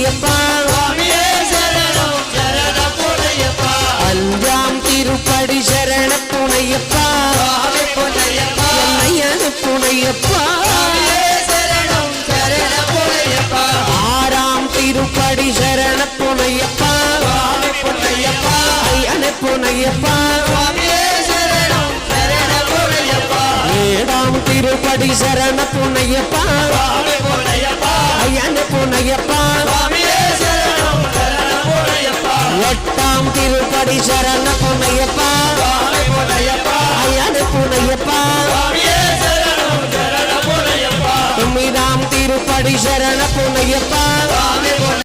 பொன்னையப்பா அஞ்சாம் திருப்படி சரண புனையப்பா என்னையனு புனையப்பா ஆறாம் திருப்படி சரண புனையப்பா ஐயனு புனையப்பா ஏழாம் திருப்படி சரண புனையப்பா ஐயனு புனையப்பா எட்டாம் திருப்படி சரண புனையப்பா ஐயனு புனையப்பா ஒன்பதாம் திருப்படி சரண புனையப்பா